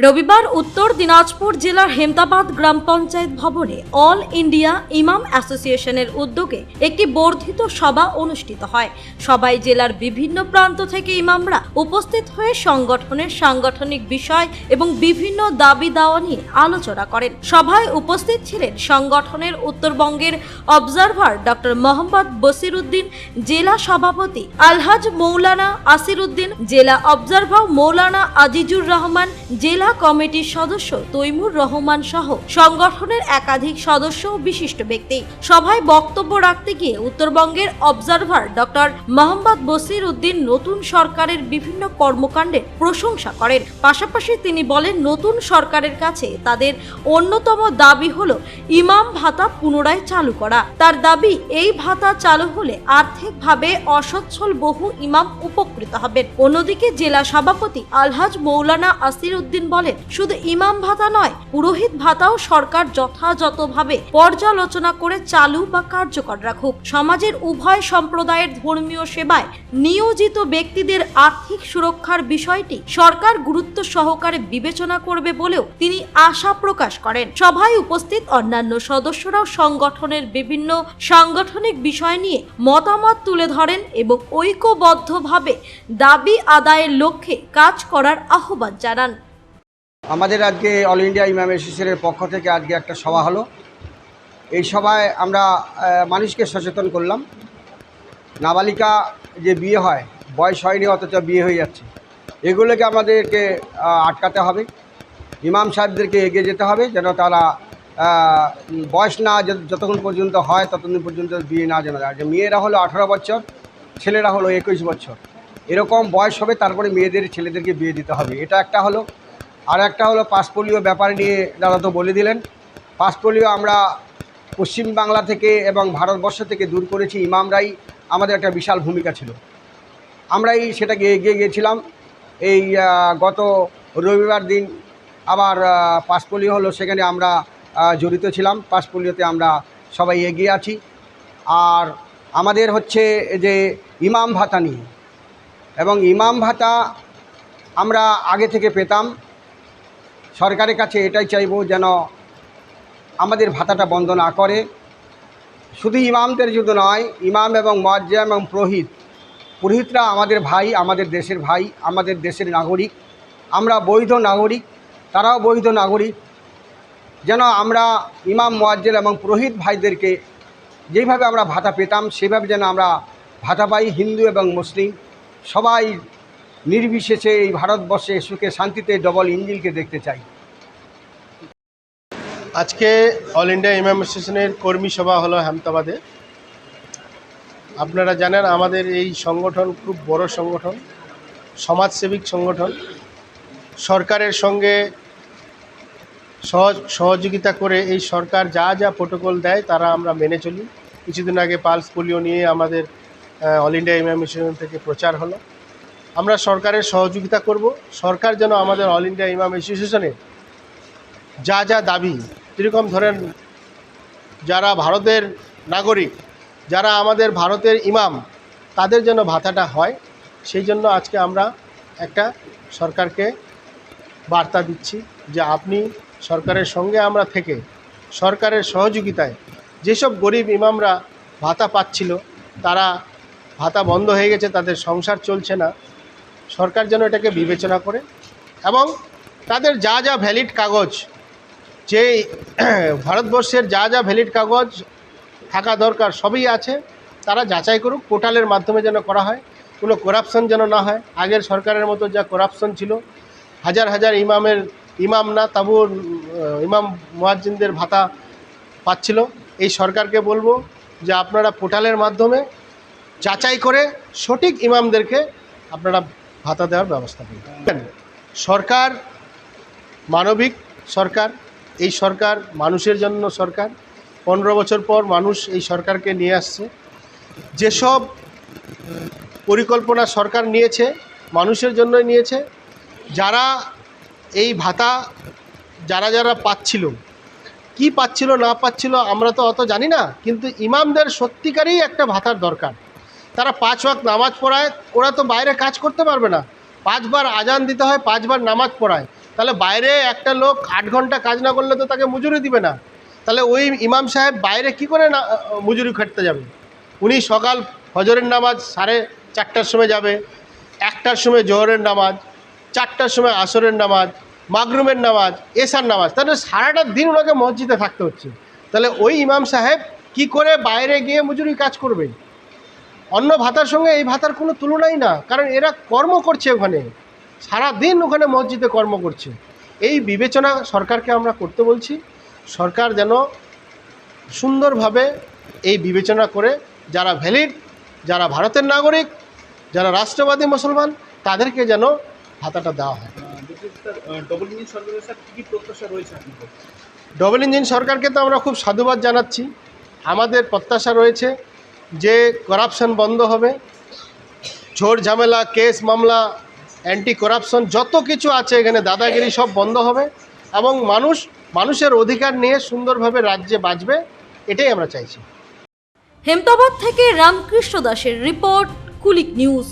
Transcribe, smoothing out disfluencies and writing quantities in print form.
রবিবার উত্তর দিনাজপুর জেলার হেমতাবাদ গ্রাম পঞ্চায়েত ভবনে অল ইন্ডিয়া ইমাম অ্যাসোসিয়েশনের উদ্যোগে একটি বর্ধিত সভা অনুষ্ঠিত হয়। সবাই জেলার বিভিন্ন প্রান্ত থেকে ইমামরা উপস্থিত হয়ে সংগঠনের সাংগঠনিক বিষয় এবং বিভিন্ন দাবি দাওয়া নিয়ে আলোচনা করেন। সভায় উপস্থিত ছিলেন সংগঠনের উত্তরবঙ্গের অবজারভার ডক্টর মোহাম্মদ বসির উদ্দিন, জেলা সভাপতি আলহাজ মৌলানা আসির উদ্দিন, জেলা অবজারভার মৌলানা আজিজুর রহমান, জেলা কমিটির সদস্য তৈমুর রহমান সহ সংগঠনের একাধিক সদস্য ও বিশিষ্ট ব্যক্তি। সভায় বক্তব্য রাখতে গিয়ে উত্তরবঙ্গের অবজারভার ডক্টর মোহাম্মদ বসির উদ্দিন নতুন সরকারের বিভিন্ন কর্মকাণ্ডের প্রশংসা করেন। পাশাপাশি তিনি বলেন, নতুন সরকারের কাছে তাদের অন্যতম দাবি হলো ইমাম ভাতা পুনরায় চালু করা। তার দাবি, এই ভাতা চালু হলে আর্থিকভাবে অসচ্ছল বহু ইমাম উপকৃত হবেন। অন্যদিকে জেলা সভাপতি আলহাজ মৌলানা আসির উদ্দিন বলেন, শুধু ইমাম ভাতা নয়, পুরোহিত ভাতাও সরকার যথাযথভাবে পর্যালোচনা করে চালু বা কার্যকর রাখুক। সমাজের উভয় সম্প্রদায়ের ধর্মীয় সেবায় নিয়োজিত ব্যক্তিদের আর্থিক সুরক্ষার বিষয়টি সরকার গুরুত্ব সহকারে বিবেচনা করবে বলেও তিনি আশা প্রকাশ করেন। সভায় উপস্থিত অন্যান্য সদস্যরাও সংগঠনের বিভিন্ন সাংগঠনিক বিষয় নিয়ে মতামত তুলে ধরেন এবং ঐক্যবদ্ধভাবে দাবি আদায়ের লক্ষ্যে কাজ করার আহ্বান জানান। আমাদের আজকে অল ইন্ডিয়া ইমাম অ্যাসোসিয়েশনের পক্ষ থেকে আজকে একটা সভা হলো। এই সভায় আমরা মানুষকে সচেতন করলাম। নাবালিকা যে বিয়ে হয়, বয়স হয়নি অথচ বিয়ে হয়ে যাচ্ছে, এগুলোকে আমাদেরকে আটকাতে হবে। ইমাম সাহেবদেরকে এগিয়ে যেতে হবে যেন তারা বয়স না যতক্ষণ পর্যন্ত হয় ততক্ষণ পর্যন্ত বিয়ে না জানা যায়। যে মেয়েরা হলো 18 বছর, ছেলেরা হলো 21 বছর, এরকম বয়স হবে, তারপরে মেয়েদের ছেলেদেরকে বিয়ে দিতে হবে। এটা একটা হলো। আর একটা হলো পাস পোলিও ব্যাপার নিয়ে দাদা তো বলে দিলেন। পাস পোলিও আমরা পশ্চিমবাংলা থেকে এবং ভারতবর্ষ থেকে দূর করেছি। ইমামরাই আমাদের একটা বিশাল ভূমিকা ছিল, আমরাই সেটাকে এগিয়ে গিয়েছিলাম। এই গত রবিবার দিন আবার পাস পোলিও হলো, সেখানে আমরা জড়িত ছিলাম। পাস পোলিওতে আমরা সবাই এগিয়ে আছি। আর আমাদের হচ্ছে যে ইমাম ভাতা নিয়ে, এবং ইমাম ভাতা আমরা আগে থেকে পেতাম। সরকারের কাছে এটাই চাইব যেন আমাদের ভাতাটা বন্ধ না করে। শুধু ইমামদের যদি নয়, ইমাম এবং মুয়াজ্জিন এবং পুরোহিতরা আমাদের ভাই, আমাদের দেশের ভাই, আমাদের দেশের নাগরিক। আমরা বৈধ নাগরিক, তারাও বৈধ নাগরিক। যেন আমরা ইমাম, মুয়াজ্জিন এবং পুরোহিত ভাইদেরকে যেইভাবে আমরা ভাতা পেতাম সেভাবে যেন আমরা ভাতা পাই। হিন্দু এবং মুসলিম সবাই নির্বিশেষে এই ভারতবর্ষে সুখে শান্তিতে ডবল ইঞ্জিনকে দেখতে চাই। আজকে অল ইন্ডিয়া ইমাম অ্যাসোসিয়েশনের কর্মী সভা হলো হেমতাবাদে। আপনারা জানেন আমাদের এই সংগঠন খুব বড় সংগঠন, সমাজসেবিক সংগঠন। সরকারের সঙ্গে সহযোগিতা করে এই সরকার যা যা প্রোটোকল দেয় তারা আমরা মেনে চলি। কিছুদিন আগে পালস পোলিও নিয়ে আমাদের অল ইন্ডিয়া ইমাম অ্যাসোসিয়েশন থেকে প্রচার হলো। আমরা সরকারের সহযোগিতা করব। সরকার যেন আমাদের অল ইন্ডিয়া ইমাম অ্যাসোসিয়েশনের যা যা দাবি, যেরকম ধরেন যারা ভারতের নাগরিক, যারা আমাদের ভারতের ইমাম, তাদের যেন ভাতাটা হয়, সেই জন্য আজকে আমরা একটা সরকারকে বার্তা দিচ্ছি যে আপনি সরকারের সঙ্গে আমরা থেকে সরকারের সহযোগিতায় যেসব গরিব ইমামরা ভাতা পাচ্ছিল, তারা ভাতা বন্ধ হয়ে গেছে, তাদের সংসার চলছে না, সরকার যেন এটাকে বিবেচনা করে এবং তাদের যা যা ভ্যালিড কাগজ, যে ভারতবর্ষের যা যা ভ্যালিড কাগজ থাকা দরকার সবই আছে, তারা যাচাই করুক। পোর্টালের মাধ্যমে যেন করা হয়, কোনো করাপশন যেন না হয়। আগের সরকারের মতো যা করাপশন ছিল, হাজার হাজার ইমাম না তবুও ইমাম মুয়াজ্জিনদের ভাতা পাচ্ছিল। এই সরকারকে বলবো যে আপনারা পোর্টালের মাধ্যমে যাচাই করে সঠিক ইমামদেরকে আপনারা ভাতা দেওয়ার ব্যবস্থা করবেন। সরকার মানবিক সরকার, এই সরকার মানুষের জন্য সরকার। 15 বছর পর মানুষ এই সরকারকে নিয়ে আসছে। যেসব পরিকল্পনা সরকার নিয়েছে মানুষের জন্যই নিয়েছে। যারা এই ভাতা যারা পাচ্ছিল, কি পাচ্ছিল না পাচ্ছিল আমরা তো অত জানি না, কিন্তু ইমামদের সত্যিকারই একটা ভাতার দরকার। তারা 5 ওয়াক্ত নামাজ পড়ায়, ওরা তো বাইরে কাজ করতে পারবে না। 5 বার আজান দিতে হয়, 5 বার নামাজ পড়ায়, তাহলে বাইরে একটা লোক 8 ঘন্টা কাজ না করলে তো তাকে মজুরি দিবে না। তাহলে ওই ইমাম সাহেব বাইরে কি করে না মজুরি খাটতে যাবে? উনি সকাল ফজরের নামাজ 4:30টার সময় যাবে, 1টার সময় জোহরের নামাজ, 4টার সময় আসরের নামাজ, মাগরুমের নামাজ, এশার নামাজ, তাহলে সারাটা দিন ওনাকে মসজিদে থাকতে হচ্ছে। তাহলে ওই ইমাম সাহেব কি করে বাইরে গিয়ে মজুরি কাজ করবে? অন্য ভাতার সঙ্গে এই ভাতার কোনো তুলনাই না, কারণ এরা কর্ম করছে ওখানে, সারা দিন ওখানে মসজিদে কর্ম করছে। এই বিবেচনা সরকারকে আমরা করতে বলছি। সরকার যেন সুন্দরভাবে এই বিবেচনা করে যারা ভ্যালিড, যারা ভারতের নাগরিক, যারা রাষ্ট্রবাদী মুসলমান, তাদেরকে যেন ভাতাটা দেওয়া হয়। ডবল ইঞ্জিন সরকারের স্যার কী প্রত্যাশা রয়েছে আপনাদের? ডবল ইঞ্জিন সরকারকে তো আমরা খুব সাধুবাদ জানাচ্ছি। আমাদের প্রত্যাশা রয়েছে যে করাপশন বন্ধ হবে, ঝোর ঝামেলা, কেস মামলা, অ্যান্টি করাপশন যত কিছু আছে এখানে, দাদাগিরি সব বন্ধ হবে এবং মানুষের অধিকার নিয়ে সুন্দরভাবে রাজ্যে বাঁচবে, এটাই আমরা চাইছি। হেমতাবাদ থেকে রামকৃষ্ণ দাসের রিপোর্ট, কুলিক নিউজ।